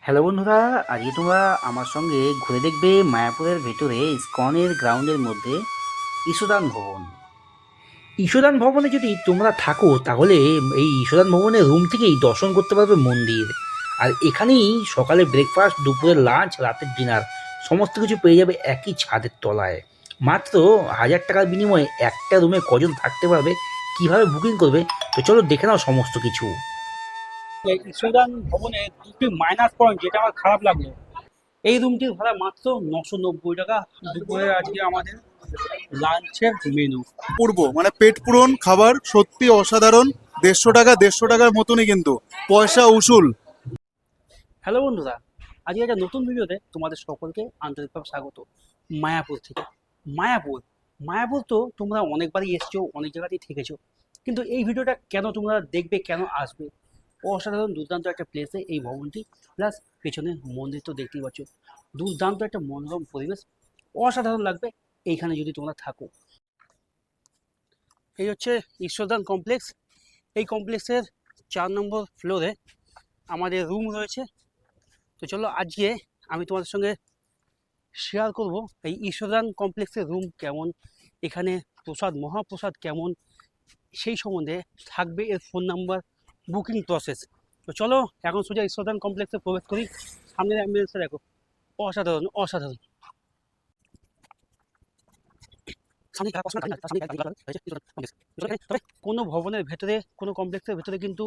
Hello বন্ধুরা, আজকে তোমরা আমার সঙ্গে ঘুরে দেখবে মায়াপুরের ভেতরে ইসকনের গ্রাউন্ডের মধ্যে ঈশ্বরদান ভবন। ঈশ্বরদান ভবনে যদি তোমরা থাকো তাহলে এই ঈশ্বরদান ভবনের রুম থেকেই দর্শন করতে পারবে মন্দির। আর এখানেই সকালে ব্রেকফাস্ট, দুপুরের লাঞ্চ, রাতের ডিনার সমস্ত কিছু পেয়ে যাবে একই ছাদের তলায়। মাত্র 1000 টাকার বিনিময়ে একটা রুমে কজন থাকতে পারবে, কিভাবে বুকিং করবে, তো চলো দেখে নাও সমস্ত কিছু। এই ঈশ্বরদান ভবনে দুটি মাইনাস পয়েন্ট যেটা আমার খারাপ লাগলো, এই রুমটির ভাড়া মাত্র 990 টাকা। দুপুরে আজকে আমাদের লাঞ্চের মেনু। মানে পেট পূরণ খাবার সত্যি অসাধারণ। 150 টাকার মতনই, কিন্তু পয়সা উসুল। হ্যালো বন্ধুরা, আজকে একটা নতুন ভিডিওতে তোমাদের সকলকে আন্তরিকভাবে স্বাগত। মায়াপুর থেকে। মায়াপুর মায়াপুর তো তোমরা অনেকবারই এসছো, অনেক জায়গাতেই থেকেছো, কিন্তু এই ভিডিওটা কেন তোমরা দেখবে, কেন আসবে? অসাধারণ দুর্দান্ত একটা প্লেসে এই ভবনটি, প্লাস পেছনে মন্দির তো দেখতেই পাচ্ছ। দুর্দান্ত একটা মনোরম পরিবেশ, অসাধারণ লাগবে এইখানে যদি তোমরা থাকো। এই হচ্ছে ঈশ্বরদান কমপ্লেক্স। এই কমপ্লেক্সের 4 নম্বর ফ্লোরে আমাদের রুম রয়েছে। তো চলো আজকে আমি তোমাদের সঙ্গে শেয়ার করব এই ঈশ্বরদান কমপ্লেক্সের রুম কেমন, এখানে প্রসাদ মহাপ্রসাদ কেমন, সেই সম্বন্ধে থাকবে এর ফোন নাম্বার, বুকিং প্রসেস। তো চলো এখন সোজা ঈশ্বরদান কমপ্লেক্সে প্রবেশ করি। সামনের অ্যাম্বিয়েন্সটা দেখো, অসাধারণ অসাধারণ। তবে কোনো ভবনের ভেতরে, কোনো কমপ্লেক্সের ভেতরে কিন্তু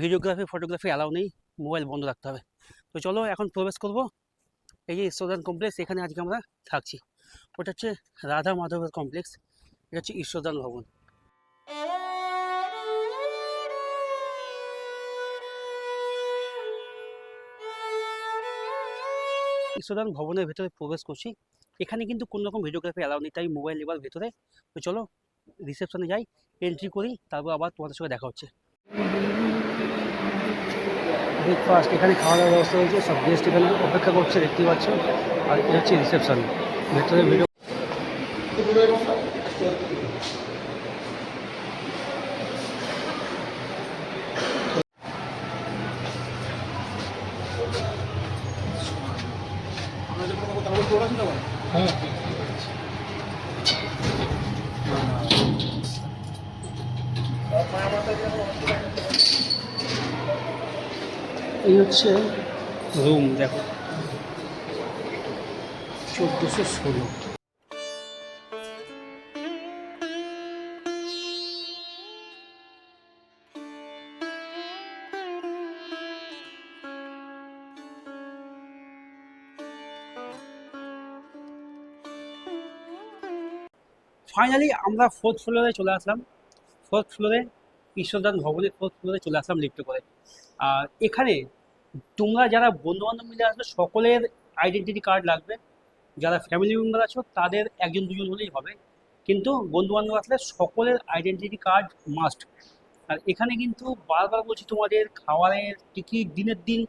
ভিডিওগ্রাফি ফটোগ্রাফি অ্যালাউ নেই, মোবাইল বন্ধ রাখতে হবে। তো চলো এখন প্রবেশ করব এই যে ঈশ্বরদান কমপ্লেক্স, এখানে আজকে আমরা থাকছি। ওটা হচ্ছে রাধা মাধবের কমপ্লেক্স, এটা হচ্ছে ঈশ্বরদান ভবন। ঈশ্বরদান ভবনের ভেতরে প্রবেশ করছি। এখানে কিন্তু কোনো রকম ভিডিওগ্রাফি অ্যালাউ নেই, তাই মোবাইল নেবার ভেতরে। তো চলো রিসেপশনে যাই, এন্ট্রি করি, তারপর আবার তোমাদের সঙ্গে দেখা হচ্ছে। ব্রেকফাস্ট এখানে খাওয়া দাওয়ার ব্যবস্থা হয়েছে, সব গেস্ট এখানে অপেক্ষা করছে, দেখতেই পাচ্ছ। আর এটা হচ্ছে রিসেপশন, ভেতরে ভিডিও। এই হচ্ছে রুম, দেখো 1416। ফাইনালি আমরা ফোর্থ ফ্লোরে চলে আসলাম। ফোর্থ ফ্লোরে ঈশ্বরদান ভবনের ফোর্থ ফ্লোরে চলে আসলাম লিফটে করে। আর এখানে তোমরা যারা বন্ধু বান্ধব মিলে আসবে সকলের আইডেন্টিটি কার্ড লাগবে। যারা ফ্যামিলি মেম্বার আছো তাদের একজন দুজন হলেই হবে, কিন্তু বন্ধু বান্ধব আসলে সকলের আইডেন্টিটি কার্ড মাস্ট। আর এখানে কিন্তু বারবার বলছি তোমাদের, খাবারের টিকিট দিনের দিন,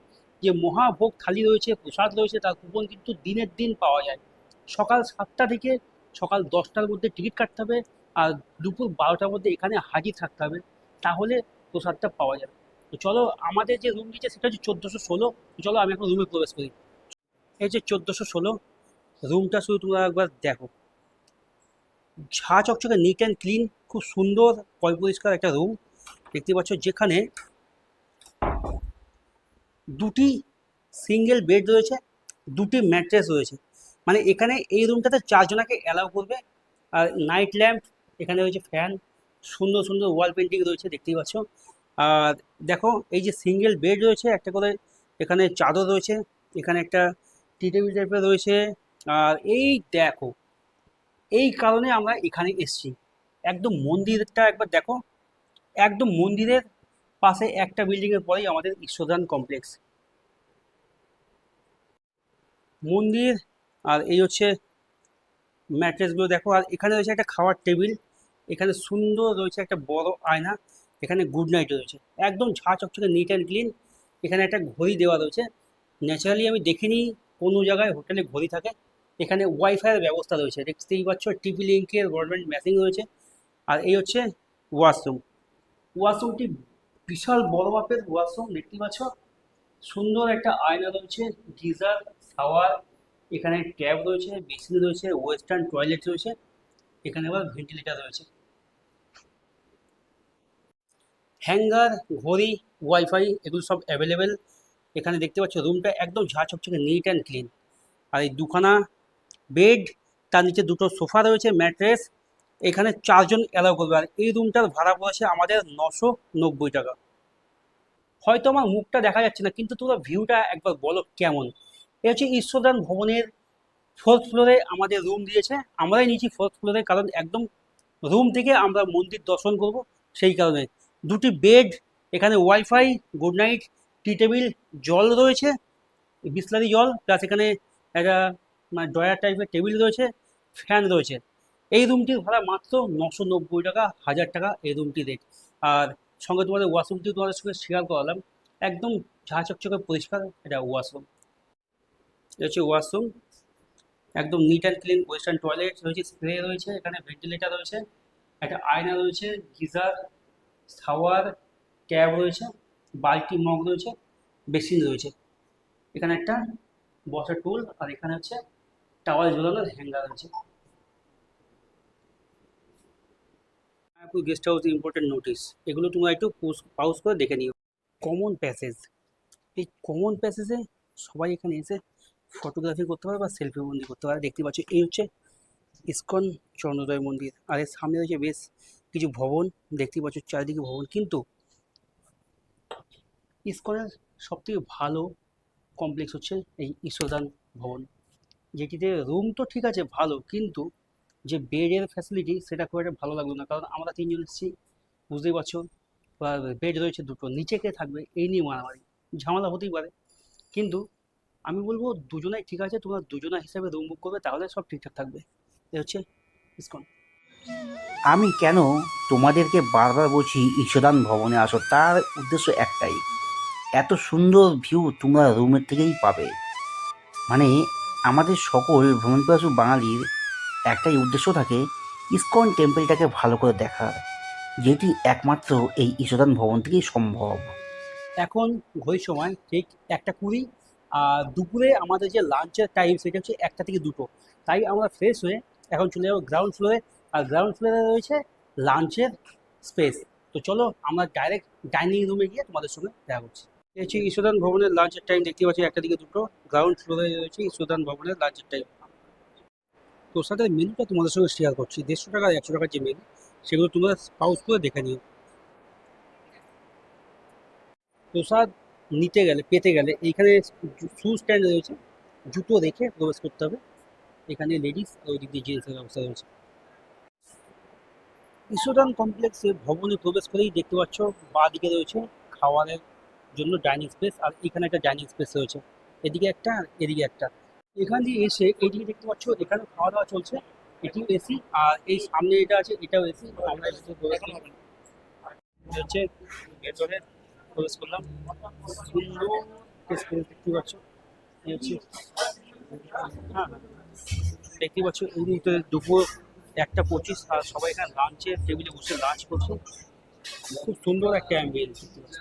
যে মহাভোগ থালি রয়েছে, প্রসাদ রয়েছে, তার কুপন কিন্তু দিনের দিন পাওয়া যায়। সকাল 7টা থেকে সকাল 10টার মধ্যে টিকিট কাটতে হবে, আর দুপুর 12টার মধ্যে এখানে হাজির থাকতে হবে, তাহলে প্রসাদটা পাওয়া যাবে। তো চলো, আমাদের যে রুম দিচ্ছে সেটা হচ্ছে 1416। চলো আমি এখন রুমে প্রবেশ করি। এই যে 1416 রুমটা, শুধু তোমরা একবার দেখো, ঝাঁ চকচকে নিট অ্যান্ড ক্লিন, খুব সুন্দর পরিষ্কার একটা রুম দেখতে পাচ্ছ, যেখানে দুটি সিঙ্গেল বেড রয়েছে, দুটি ম্যাট্রেস রয়েছে। মানে এখানে এই রুমটাতে 4 জনাকে অ্যালাউ করবে। আর নাইট ল্যাম্প, এখানে রয়েছে ফ্যান, সুন্দর সুন্দর ওয়াল পেন্টিং রয়েছে দেখতেই পাচ্ছ। আর দেখো এই যে সিঙ্গেল বেড রয়েছে, একটা করে এখানে চাদর রয়েছে, এখানে একটা টি টেবিল টাইপের রয়েছে। আর এই দেখো, এই কারণে আমরা এখানে এসছি। একদম মন্দিরটা একবার দেখো, একদম মন্দিরের পাশে একটা বিল্ডিংয়ের পরেই আমাদের ঈশ্বরদান কমপ্লেক্স মন্দির। আর এই হচ্ছে ম্যাট্রেসগুলো দেখো। আর এখানে রয়েছে একটা খাওয়ার টেবিল, এখানে সুন্দর রয়েছে একটা বড় আয়না, এখানে গুড নাইট রয়েছে, একদম ঝাঁ চকচকে নিট অ্যান্ড ক্লিন। এখানে একটা ঘড়ি দেওয়া রয়েছে, ন্যাচারালি আমি দেখিনি কোনো জায়গায় হোটেলে ঘড়ি থাকে। এখানে ওয়াইফাইয়ের ব্যবস্থা রয়েছে, দেখতেই পাচ্ছ, টিভি লিঙ্কের ব্রডব্যান্ড ম্যাচিং রয়েছে। আর এই হচ্ছে ওয়াশরুম। ওয়াশরুমটি বিশাল বড় মাপের ওয়াশরুম দেখতেই পাচ্ছ। সুন্দর একটা আয়না রয়েছে, গিজার, শাওয়ার, এখানে ট্যাব রয়েছে, বেসিন রয়েছে, ওয়েস্টার্ন টয়লেট রয়েছে, এখানে আবার ভেন্টিলেটর রয়েছে, হ্যাঙ্গার, ঘড়ি, ওয়াইফাই এগুলো সব অ্যাভেলেবেল। এখানে দেখতে পাচ্ছ রুমটা একদম ঝাঁ চকচকে নিট অ্যান্ড ক্লিন। আর এই দুখানা বেড, তার নিচে দুটো সোফা রয়েছে, ম্যাট্রেস, এখানে 4 জন অ্যালাউ করবে। আর এই রুমটার ভাড়া পড়েছে আমাদের 990 টাকা। হয়তো আমার মুখটা দেখা যাচ্ছে না, কিন্তু তোমরা ভিউটা একবার বলো কেমন। এ হচ্ছে ঈশ্বরদান ভবনের 4th ফ্লোরে আমাদের রুম দিয়েছে, আমরাই নিয়েছি 4th ফ্লোরে, কারণ একদম রুম থেকে আমরা মন্দির দর্শন করব সেই কারণে। দুটি বেড, এখানে ওয়াইফাই, গুড নাইট, টি টেবিল, জল রয়েছে, বিসলারি জল, প্লাস এখানে একটা মানে ড্রয়ার টাইপের টেবিল রয়েছে, ফ্যান রয়েছে। এই রুমটির ভাড়া মাত্র 990 টাকা, 1000 টাকা এই রুমটি রেট। আর সঙ্গে তোমাদের ওয়াশরুমটিও তোমাদের সঙ্গে শেয়ার করালাম, একদম ঝাঁ চকচকে পরিষ্কার এটা ওয়াশরুম। এটা হচ্ছে ওয়াশরুম, একদম neat and clean, western toilet রয়েছে, স্প্রে রয়েছে, এখানে ভেন্টিলেটর রয়েছে, একটা আয়না রয়েছে, গিজার, শাওয়ার, ট্যাব রয়েছে, বালতি মগ রয়েছে, বেসিন রয়েছে, এখানে একটা বসার টুল, আর এখানে হচ্ছে টাওয়াল ঝোলানোর হ্যাঙ্গার রয়েছে। Mayapur guest house important notice, এগুলো তোমরা একটু পাউজ করে দেখে নিও। কমন প্যাসেজ, এই কমন প্যাসেজে সবাই এখানে এসে ফটোগ্রাফি করতে পারে বা সেলফি বন্দি করতে পারে। দেখতে পাচ্ছ এই হচ্ছে ইসকন চন্দ্রোদয় মন্দির, আর এর সামনে রয়েছে বেশ কিছু ভবন, দেখতে পাচ্ছ চারিদিকে ভবন। কিন্তু ইসকনের সবথেকে ভালো কমপ্লেক্স হচ্ছে এই ঈশ্বরদান ভবন, যেটিতে রুম তো ঠিক আছে ভালো, কিন্তু যে বেডের ফ্যাসিলিটি সেটা খুব একটা ভালো লাগলো না। কারণ আমরা 3 জন এসেছি, বুঝতেই পারছো, বেড রয়েছে দুটো, নিচে কে থাকবে এই নিয়ে মারামারি, ঝামেলা হতেই পারে। কিন্তু আমি বলবো দুজনাই ঠিক আছে, তোমরা দুজনা হিসাবে রুম বুক করবে, তাহলে সব ঠিকঠাক থাকবে। এ হচ্ছে ইসকন। আমি কেন তোমাদেরকে বারবার বলছি ঈশ্বরদান ভবনে আসো, তার উদ্দেশ্য একটাই, এত সুন্দর ভিউ তোমরা রুমের থেকেই পাবে। মানে আমাদের সকল ভ্রমণপিপাসু বাঙালির একটাই উদ্দেশ্য থাকে ইসকন টেম্পলটাকে ভালো করে দেখার, যেটি একমাত্র এই ঈশ্বরদান ভবন থেকেই সম্ভব। এখন ঘড়ির সময় ঠিক 1টা 20, আর দুপুরে আমাদের যে লাঞ্চের টাইম সেটা হচ্ছে 1টা থেকে 2টো। তাই আমরা ফ্রেশ হয়ে এখন চলে যাবো গ্রাউন্ড ফ্লোরে, আর গ্রাউন্ড ফ্লোরে রয়েছে লাঞ্চের স্পেস। তো চলো আমরা ডাইরেক্ট ডাইনিং রুমে গিয়ে তোমাদের সঙ্গে দেখা করছি। এই হচ্ছে ঈশ্বরদান ভবনের লাঞ্চের টাইম, দেখতে পাচ্ছি 1টা থেকে 2টো, গ্রাউন্ড ফ্লোরে রয়েছে ঈশ্বরদান ভবনের লাঞ্চের টাইম। তোর সাথে মেনুটা তোমাদের সঙ্গে শেয়ার করছি, 150 টাকা 100 টাকার যে মেনু সেগুলো তোমরা পাউজ করে দেখে নিও। প্রসাদ নিতে গেলে, পেতে গেলে এইখানে শু স্ট্যান্ড রয়েছে, জুতো রেখে প্রবেশ করতে হবে। এখানে লেডিস আর ওই দিক দিয়ে জেন্টসের ব্যবস্থা রয়েছে। ঈশ্বরদান কমপ্লেক্সে ভবনে প্রবেশ করেই দেখতে পাচ্ছ বাঁ দিকে রয়েছে খাওয়ারের জন্য ডাইনিং স্পেস, আর এখানে একটা ডাইনিং স্পেস রয়েছে, এদিকে একটা আর এদিকে একটা। এখান দিয়ে এসে এইদিকে দেখতে পাচ্ছ এখানে খাওয়া দাওয়া চলছে, এটিও এসি, আর এই সামনে এটা আছে এটাও এসি। আমরা এসে প্রবেশ করলাম, এটা হচ্ছে ভেতরে প্রবেশ করলাম, সুন্দর স্পেস দেখতে পাচ্ছ। এই হচ্ছে, হ্যাঁ দেখতে পাচ্ছ এই মুহূর্তে দুপুর 1টা 25, আর সবাই এখানে লাঞ্চের টেবিলে বসে লাঞ্চ করছে। খুব সুন্দর একটা অ্যাম্বিয়েন্স দেখতে পাচ্ছি।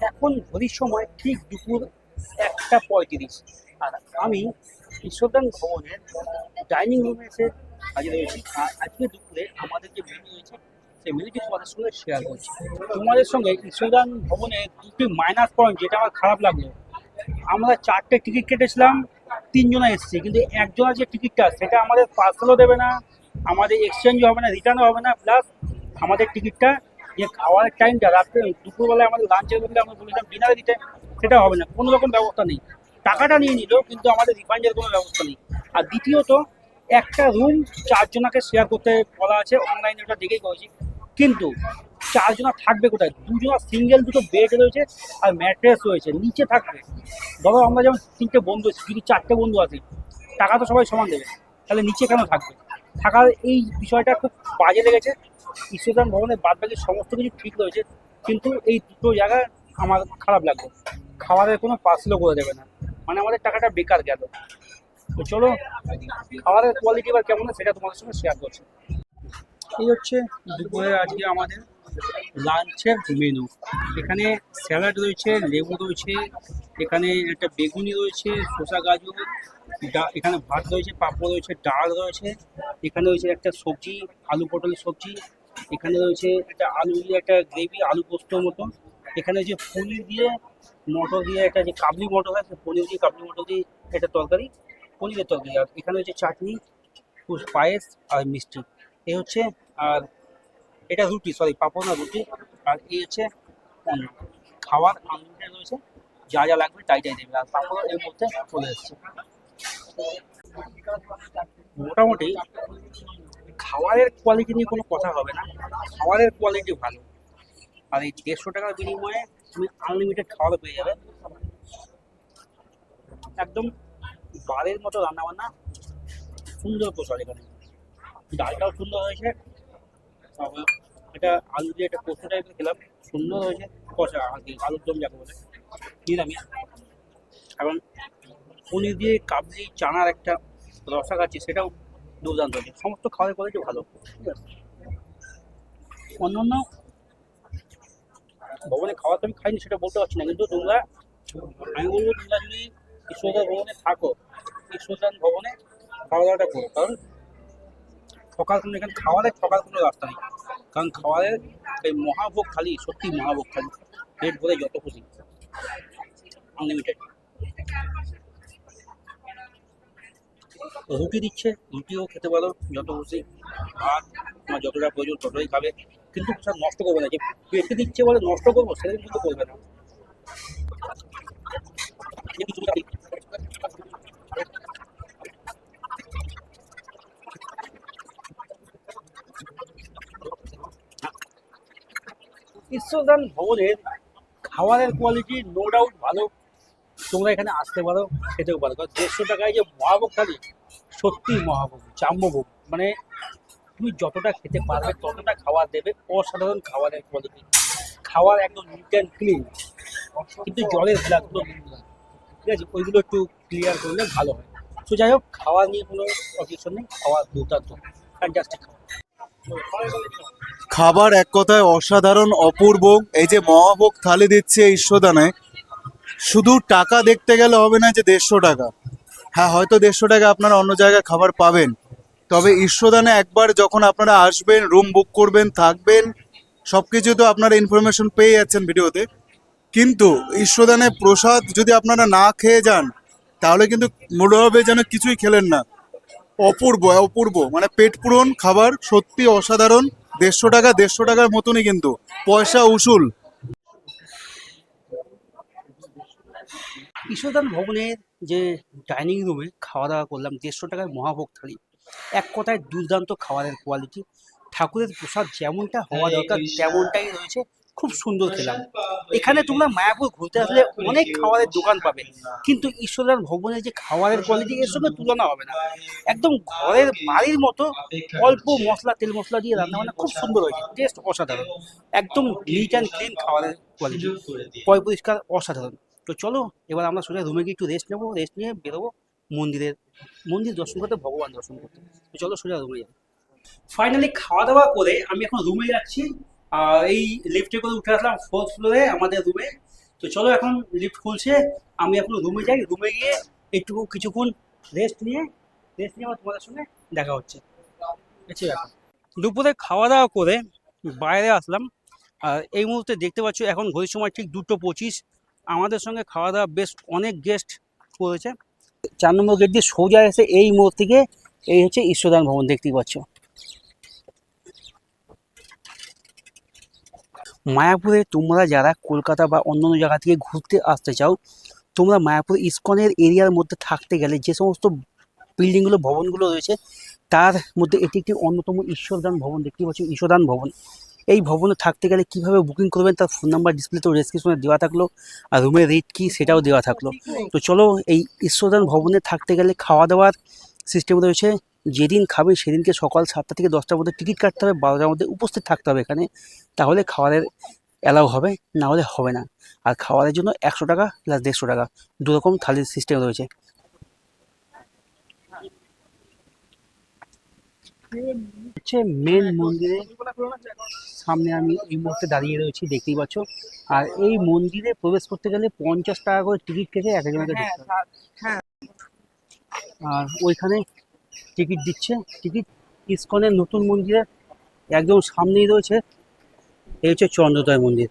এখন ঘড়ির সময় ঠিক দুপুর 1টা 35, আর আমি ঈশ্বরদান ভবনের ডাইনিং রুমে এসে হাজির হয়েছি। আর আজকে দুপুরে আমাদের যে মেনু রয়েছে সেই মেনুটি তোমাদের সঙ্গে শেয়ার করছি। তোমাদের সঙ্গে ঈশ্বরদান ভবনের দুটি মাইনাস পয়েন্ট যেটা আমার খারাপ লাগলো, আমরা 4টে টিকিট কেটেছিলাম, 3 জনা এসেছি, কিন্তু একজনের যে টিকিটটা সেটা আমাদের পার্সেলও দেবে না, আমাদের এক্সচেঞ্জও হবে না, রিটার্নও হবে না, প্লাস আমাদের টিকিটটা যে খাওয়ার টাইমটা রাত্রে দুপুরবেলায় আমাদের লাঞ্চের বদলে আমরা বলেছিলাম ডিনারে দিতে, সেটা হবে না, কোনো রকম ব্যবস্থা নেই। টাকাটা নিয়ে নিল কিন্তু আমাদের রিফান্ডের কোনো ব্যবস্থা নেই। আর দ্বিতীয়ত একটা রুম 4 জনাকে শেয়ার করতে বলা আছে, অনলাইনে ওটা দেখেই করেছি, কিন্তু 4 জনা থাকবে কোথায়? 2 জনা সিঙ্গেল, দুটো বেড রয়েছে আর ম্যাট্রেস রয়েছে, নিচে থাকবে। ধরো আমরা যেমন 3টে বন্ধু আছি, যদি 4টে বন্ধু আছি, টাকা তো সবাই সমান দেবে, তাহলে নিচে কেন থাকবে? থাকার এই বিষয়টা খুব বাজে লেগেছে। ঈশ্বরদান ভবনের বাদবাকি সমস্ত কিছু ঠিক রয়েছে, কিন্তু এই দুটো জায়গা আমার খারাপ লাগলো। খাবারের কোনো পার্সেলও করে দেবে না, মানে আমাদের টাকাটা বেকার গেল। তো চলো খাবারের কোয়ালিটি এবার কেমন সেটা তোমাদের সঙ্গে শেয়ার করছি। এই হচ্ছে দুপুরে আজকে আমাদের লাঞ্চের মেনু। এখানে স্যালাড রয়েছে, লেবু রয়েছে, এখানে একটা বেগুনি রয়েছে, শসা গাজর, এখানে ভাত রয়েছে, পাঁপড় রয়েছে, ডাল রয়েছে, এখানে রয়েছে একটা সবজি, আলু পটলের সবজি, এখানে রয়েছে একটা আলু দিয়ে একটা গ্রেভি, আলু পোস্তর মতো, এখানে যে পনির দিয়ে মটর দিয়ে একটা যে কাবলি মটর হয়, পনির দিয়ে কাবলি মটর দিয়ে একটা তরকারি, পনিরের তরকারি। আর এখানে হচ্ছে চাটনি, পায়েস আর মিষ্টি, এই হচ্ছে। আর এটা রুটি, সরি পাঁপড় না রুটি। আর এই হচ্ছে অন্য খাবার আনলিমিটেড রয়েছে, যা যা লাগবে তাই তাই দেবে। আর পাঁপড় এর মধ্যে চলে এসছে। মোটামুটি খাবারের কোয়ালিটি নিয়ে কোনো কথা হবে না, খাবারের কোয়ালিটি ভালো। আর এই 150 টাকার বিনিময়ে তুমি আনলিমিটেড খাবার পেয়ে যাবে, একদম বাড়ির মতো রান্নাবান্না, সুন্দর প্রসাদ। এখানে ডালটাও সুন্দর হয়েছে, তারপর এটা আলু দিয়ে একটা পোস্ত টাইপের খেলাম, সুন্দর হয়েছে। কষা আর কি, আলুর দম যাকে বলে নিরামিষ। এবং পনির দিয়ে কাবলি চানার একটা রসা খাচ্ছি, সেটাও দুর্দান্ত হয়েছে। সমস্ত খাবারের কোয়ালিটি ভালো, ঠিক আছে। অন্যান্য ভবনে খাওয়া তো আমি খাইনি, সেটা বলতে পারছি না, কিন্তু তোমরা, আমি বলবো তোমরা যদি ঈশ্বরদান ভবনে থাকো, ঈশ্বরদান ভবনে খাওয়া দাওয়াটা করো। কারণ সকাল কোনো এখানে খাওয়ারের ঠকার কোনো রাস্তা নেই। কারণ খাওয়ারের এই মহাভোগ থালি সত্যি মহাভোগ থালি, পেট ভরে যত খুশি, আনলিমিটেড। রুটি দিচ্ছে, রুটিও খেতে পারো যত খুশি, আর তোমার যতটা প্রয়োজন ততটাই খাবে, কিন্তু স্যার নষ্ট করবে না। যে পেটে দিচ্ছে বলে নষ্ট করবো সেটা কিন্তু করবে না। ঈশ্বরদান ভবনের খাবারের কোয়ালিটি নো ডাউট ভালো, তোমরা এখানে আসতে পারো, খেতেও পারো। কারণ 150 টাকায় যে মহাভোগ থালি, সত্যি মহাভোগ, জাম্বভোগ, মানে তুমি যতটা খেতে পারবে ততটা খাবার দেবে। অসাধারণ খাবারের কোয়ালিটি, খাবার একদম নিট অ্যান্ড ক্লিন, কিন্তু জলের গ্লাসগুলো, ঠিক আছে, ওইগুলো একটু ক্লিয়ার করলে ভালো হয়। তো যাই হোক, খাওয়া নিয়ে কোনো অবজেকশন নেই, খাওয়া দুর্দান্ত, ফ্যান্টাস্টিক। খাবার এক কথায় অসাধারণ, অপূর্ব। এই যে মহাভোগ থালি দিচ্ছে ঈশ্বরদানে, শুধু টাকা দেখতে গেলে হবে না যে 150 টাকা। হ্যাঁ, হয়তো 150 টাকা আপনারা অন্য জায়গায় খাবার পাবেন, তবে ঈশ্বরদানে একবার যখন আপনারা আসবেন, রুম বুক করবেন, থাকবেন, সব কিছু তো আপনারা ইনফরমেশন পেয়ে যাচ্ছেন ভিডিওতে। কিন্তু ঈশ্বরদানে প্রসাদ যদি আপনারা না খেয়ে যান, তাহলে কিন্তু মনে হবে যেন কিছুই খেলেন না। অপূর্ব, অপূর্ব, মানে পেট পূরণ খাবার, সত্যি অসাধারণ। 150 টাকা 150 টাকার মতনই, কিন্তু পয়সা উসুল। ঈশ্বরদান ভবনের যে ডাইনিং রুমে খাওয়া দাওয়া করলাম, 150 টাকায় মহাভোগ থালি, এক কথায় দুর্দান্ত খাবারের কোয়ালিটি। ঠাকুরের প্রসাদ যেমনটা হওয়া দরকার তেমনটাই রয়েছে, খুব সুন্দর খেলাম। এখানে তোমরা মায়াপুর ঘুরতে আসলে অনেক খাবারের দোকান পাবে, কিন্তু ঈশ্বরদান ভবনের যে খাবারের কোয়ালিটি এর সঙ্গে তুলনা হবে না। একদম ঘরের বাড়ির মতো, অল্প মশলা, তেল মশলা দিয়ে রান্না বান্না, খুব সুন্দর হয়েছে, টেস্ট অসাধারণ, একদম নিট অ্যান্ড ক্লিন খাবারের কোয়ালিটি, পরিষ্কার, অসাধারণ। তো চলো এবার আমরা সোজা রুমে গিয়ে একটু রেস্ট নেবো, রেস্ট নিয়ে বেরোবো মন্দির দর্শন করতে, ভগবান দর্শন করতে। তো চলো সোজা রুমে যাই। ফাইনালি খাওয়া দাওয়া করে আমি এখন রুমে যাচ্ছি। আর এই লিফটে করে উঠে আসলাম 4th ফ্লোরে আমাদের রুমে। তো চলো এখন লিফট খুলছে, আমি এখন রুমে যাই, রুমে গিয়ে একটু কিছুক্ষণ রেস্ট নিয়ে আমার তোমাদের সঙ্গে দেখা হচ্ছে। ঠিক আছে, দুপুরে খাওয়া দাওয়া করে বাইরে আসলাম। আর এই মুহূর্তে দেখতে পাচ্ছ এখন ঘড়ির সময় ঠিক 2:25। আমাদের সঙ্গে খাওয়া দাওয়া বেশ অনেক গেস্ট করেছে। 4 নম্বর গেট দিয়ে সোজা এসে এই মোড় থেকে এই হচ্ছে ঈশ্বরদান ভবন, দেখতেই পাচ্ছ। মায়াপুরে তোমরা যারা কলকাতা বা অন্যান্য জায়গা থেকে ঘুরতে আসতে চাও, তোমরা মায়াপুর ইসকনের এরিয়ার মধ্যে থাকতে গেলে যে সমস্ত বিল্ডিংগুলো, ভবনগুলো রয়েছে, তার মধ্যে এটি একটি অন্যতম ঈশ্বরদান ভবন, দেখতেই পাচ্ছ ঈশ্বরদান ভবন। এই ভবনে থাকতে গেলে কিভাবে বুকিং করবেন তার ফোন নাম্বার ডিসপ্লেতে ডেসক্রিপশনে দেওয়া থাকলো, আর রুমের রেট কি সেটাও দেওয়া থাকলো। তো চলো, এই ঈশ্বরদান ভবনে থাকতে গেলে খাওয়া দাওয়ার সিস্টেম রয়েছে। যেদিন খাবে সেদিনকে সকাল 7টা থেকে 10টার মধ্যে টিকিট কাটতে হবে, 12টার মধ্যে উপস্থিত থাকতে হবে এখানে, তাহলে খাবারের অ্যালাউ হবে, না হলে হবে না। আর খাবারের জন্য 100 টাকা প্লাস 150 টাকা, দুরকম থালির সিস্টেম রয়েছে। হচ্ছে মেন মন্দিরের সামনে আমি এই মুহূর্তে দাঁড়িয়ে রয়েছি, দেখতেই পাচ্ছ। আর এই মন্দিরে প্রবেশ করতে গেলে 50 টাকা করে টিকিট কেটে এক একজনকে ঢুকতে হবে। আর ওইখানে টিকিট দিচ্ছে। টিকিট ইসকনের নতুন মন্দিরের একদম সামনেই রয়েছে। এই হচ্ছে চন্দ্রোদয় মন্দির,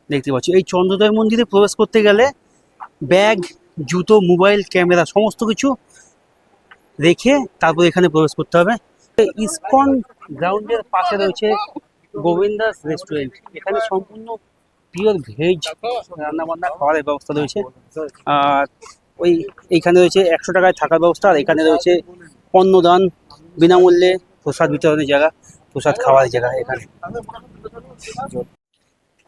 দেখতে পাচ্ছ। এই চন্দ্রোদয় মন্দিরে প্রবেশ করতে গেলে ব্যাগ, জুতো, মোবাইল, ক্যামেরা সমস্ত কিছু রেখে তারপর এখানে প্রবেশ করতে হবে। ইসকন গ্রাউন্ডের পাশে রয়েছে গোবিন্দাস রেস্টুরেন্ট। এখানে সম্পূর্ণ পিওর ভেজ রান্নাবান্না খাওয়ারের ব্যবস্থা রয়েছে। আর এইখানে রয়েছে 100 টাকায় থাকার ব্যবস্থা। আর এখানে রয়েছে অন্নদান, বিনামূল্যে প্রসাদ বিতরণের জায়গা, প্রসাদ খাওয়ার জায়গা।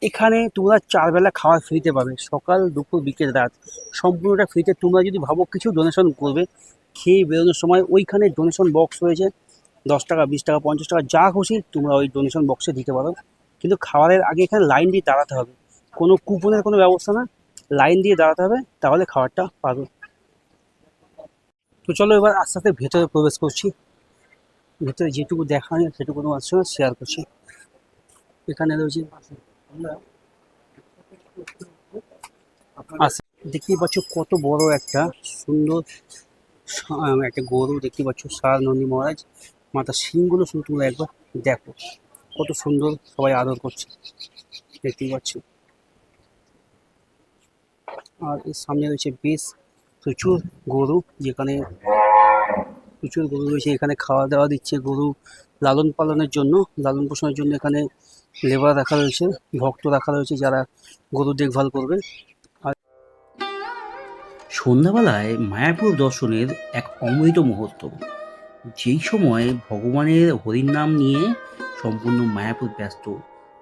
এখানে তোমরা 4 বেলা খাওয়ার ফ্রিতে পাবে, সকাল, দুপুর, বিকেল, রাত, সম্পূর্ণটা ফ্রিতে। তোমরা যদি ভাবো কিছু ডোনেশন করবে খেয়ে বেরোনোর সময়, ওইখানে ডোনেশন বক্স রয়েছে। 10 টাকা, 20 টাকা, 50 টাকা, যা খুশি তোমরা ওই ডোনেশন বক্সে দিতে পারো। কিন্তু খাওয়ারের আগে এখানে লাইন দিয়ে দাঁড়াতে হবে, কোনো কুপনের কোনো ব্যবস্থা না, লাইন দিয়ে দাঁড়াতে হবে, তাহলে খাবারটা পাবে। তো চলো এবার আস্তে আস্তে ভেতরে প্রবেশ করছি। ভেতরে যেটুকু দেখা হয় সেটুকু তোমার সঙ্গে শেয়ার করছি। এখানে রয়েছে আচ্ছা, দেখতেই পাচ্ছ কত বড় একটা সুন্দর একটা গরু দেখতে পাচ্ছ, সার নন্দী মহারাজ। মাথার শিংগুলো শুধু তোমরা একবার দেখো, কত সুন্দর সবাই আদর করছে, দেখতেই পাচ্ছ। আর এর সামনে রয়েছে বেশ প্রচুর গরু, যেখানে প্রচুর গরু রয়েছে। এখানে খাওয়া দাওয়া দিচ্ছে গরু লালন পালনের জন্য, লালন পোষণের জন্য। এখানে লেবার রাখা রয়েছে, ভক্ত রাখা রয়েছে যারা গরু দেখভাল করবে। সন্ধ্যাবেলায় মায়াপুর দর্শনের এক অমৃত মুহূর্ত, যেই সময় ভগবানের হরির নাম নিয়ে সম্পূর্ণ মায়াপুর ব্যস্ত।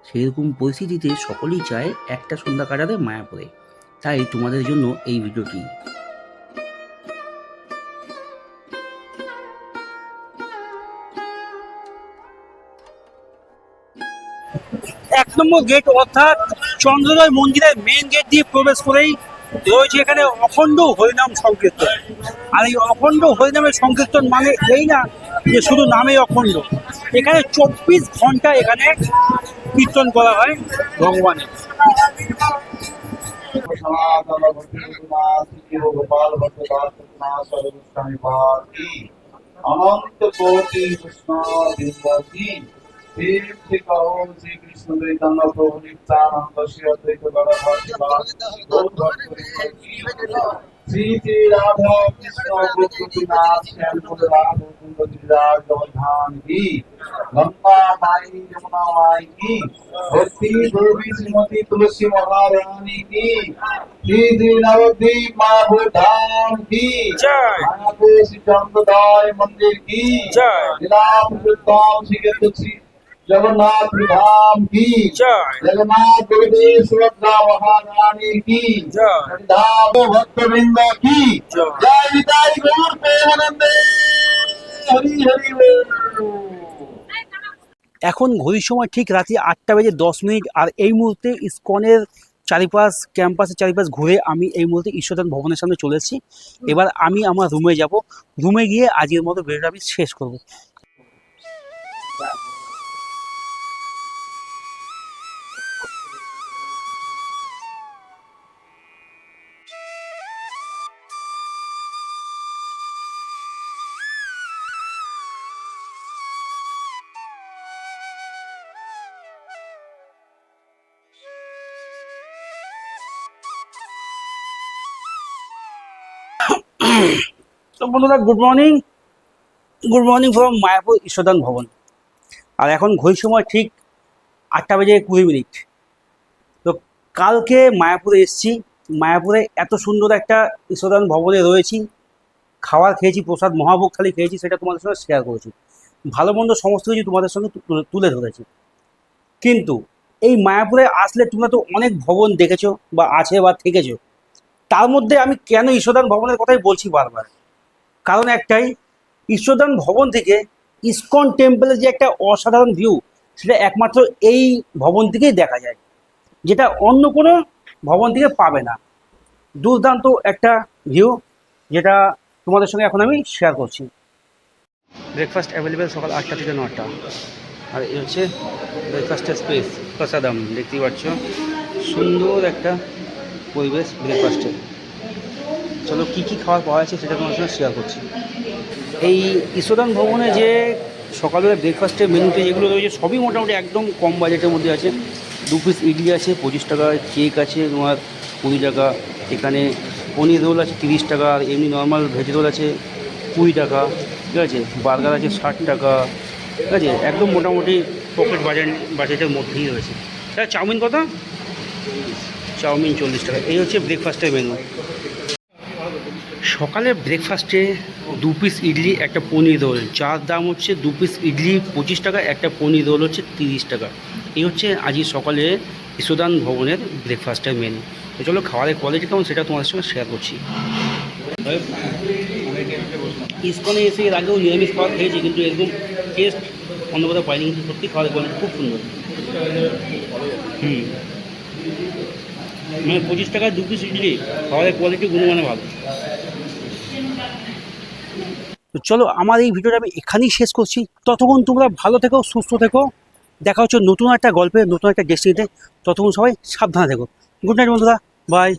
সেরকম পরিস্থিতিতে সকলেই চায় একটা সন্ধ্যা কাটাতে মায়াপুরে। তাই তোমাদের জন্য এই ভিডিওটি। 1 নম্বর গেট অর্থাৎ চন্দ্রোদয় মন্দিরের মেন গেট দিয়ে প্রবেশ করেই রয়েছে এখানে অখণ্ড হরিনাম সংকীর্তন। আর এই অখণ্ড হরিনামের সংকীর্তন মানে এই না যে শুধু নামে অখণ্ড, এখানে 24 ঘন্টা এখানে কীর্তন করা হয় ভগবানের। অনন্ত কোটি কৃষ্ণ বিন্দতি শ্রী কৃষ্ণ চৈতন্য প্রভু নিত্যানন্দ শ্রী অদ্বৈত গদাধর শ্রী শ্রী রাধা কৃষ্ণ গোপীনাথ শ্যামপুর রাধা কুন্দ গিরিরাজ গোবর্ধন কি গঙ্गा माई यमुना माई की भक्ति देवी श्रीमती तुलसी महारानी की श्री श्री नवद्वीप महाभूत धाम की जय। मायापुर श्री चंद्रोदय मंदिर की जय। जिला पुरुषोत्तम श्री जगन्नाथ धाम की जय। जगन्नाथ गुरुदेव सुभद्रा महारानी की जय। धाम भक्तवृंद की जय। जय विदाई गौर प्रेमानंदे हरि हरि बोल। এখন ঘড়ির সময় ঠিক রাত্রি 8টা বেজে 10 মিনিট। আর এই মুহূর্তে ইসকনের চারিপাশ, ক্যাম্পাসের চারিপাশ ঘুরে আমি এই মুহূর্তে ঈশ্বরদান ভবনের সামনে চলে এসেছি। এবার আমি আমার রুমে যাব, রুমে গিয়ে আজকের মতো ভিডিওটা আমি শেষ করব। তো বন্ধুরা, গুড মর্নিং ফ্রম মায়াপুর ঈশ্বরদান ভবন। আর এখন ঘড়ির সময় ঠিক 8টা বেজে 20 মিনিট। তো কালকে মায়াপুরে এসেছি, মায়াপুরে এত সুন্দর একটা ঈশ্বরদান ভবনে রয়েছি, খাবার খেয়েছি, প্রসাদ মহাভোগ থালি খেয়েছি, সেটা তোমাদের সঙ্গে শেয়ার করেছি। ভালো মন্দ সমস্ত কিছু তোমাদের সঙ্গে তুলে ধরেছি। কিন্তু এই মায়াপুরে আসলে তোমরা তো অনেক ভবন দেখেছো বা আছে বা থেকেছো, তার মধ্যে আমি কেন ঈশ্বরদান ভবনের কথাই বলছি বারবার, কারণ একটাই, ঈশ্বরদান ভবন থেকে ইসকন টেম্পলের যে একটা অসাধারণ ভিউ, সেটা একমাত্র এই ভবন থেকেই দেখা যায়, যেটা অন্য কোনো ভবন থেকে পাবে না। দুর্দান্ত একটা ভিউ, যেটা তোমাদের সঙ্গে এখন আমি শেয়ার করছি। ব্রেকফাস্ট অ্যাভেলেবেল সকাল 8টা থেকে 9টা। আর এই হচ্ছে ব্রেকফাস্টের স্পেস প্রসাদাম, দেখতেই পাচ্ছ সুন্দর একটা পরিবেশ ব্রেকফাস্টের। চলো কী কী খাবার পাওয়া যাচ্ছে সেটা তোমার সঙ্গে শেয়ার করছি। এই ঈশ্বরদান ভবনে যে সকালবেলা ব্রেকফাস্টের মেনুতে যেগুলো রয়েছে সবই মোটামুটি একদম কম বাজেটের মধ্যে আছে। 2 পিস ইডলি আছে 25 টাকা, কেক আছে তোমার 20 টাকা, এখানে পনির রোল আছে 30 টাকা, আর এমনি নর্মাল ভেজ রোল আছে 20 টাকা, ঠিক আছে। বার্গার আছে 60 টাকা, ঠিক আছে। একদম মোটামুটি পকেট বাজেটের মধ্যেই রয়েছে। তাহলে চাউমিন কত? চাউমিন 40 টাকা। এই হচ্ছে ব্রেকফাস্টের মেনু। সকালে ব্রেকফাস্টে 2 পিস ইডলি একটা পনির রোল, যার দাম হচ্ছে 2 পিস ইডলি 25 টাকা, একটা পনির রোল হচ্ছে 30 টাকা। এই হচ্ছে আজই সকালে ঈশ্বরদান ভবনের ব্রেকফাস্টের মেনু। তো চলো খাবারের কোয়ালিটি কেমন সেটা তোমাদের সঙ্গে শেয়ার করছি। ইসকনে এসে এর আগেও নিরামিষ খাবার খেয়েছি, কিন্তু এরকম টেস্ট অন্য কোথাও পাইনি, কিন্তু সত্যি খাবারের কোয়ালিটি খুব সুন্দর। মানে 25 টাকায় 2 পিস ইডলি, খাবারের কোয়ালিটি গুণমানে ভালো। তো চলো আমার এই ভিডিওটা আমি এখানেই শেষ করছি। ততক্ষণ তোমরা ভালো থেকো, সুস্থ থেকো। দেখা হচ্ছে নতুন একটা গল্পে, নতুন একটা ডেস্টিনিতে। ততক্ষণ সবাই সাবধানে থেকো। গুড নাইট বন্ধুরা, বাই।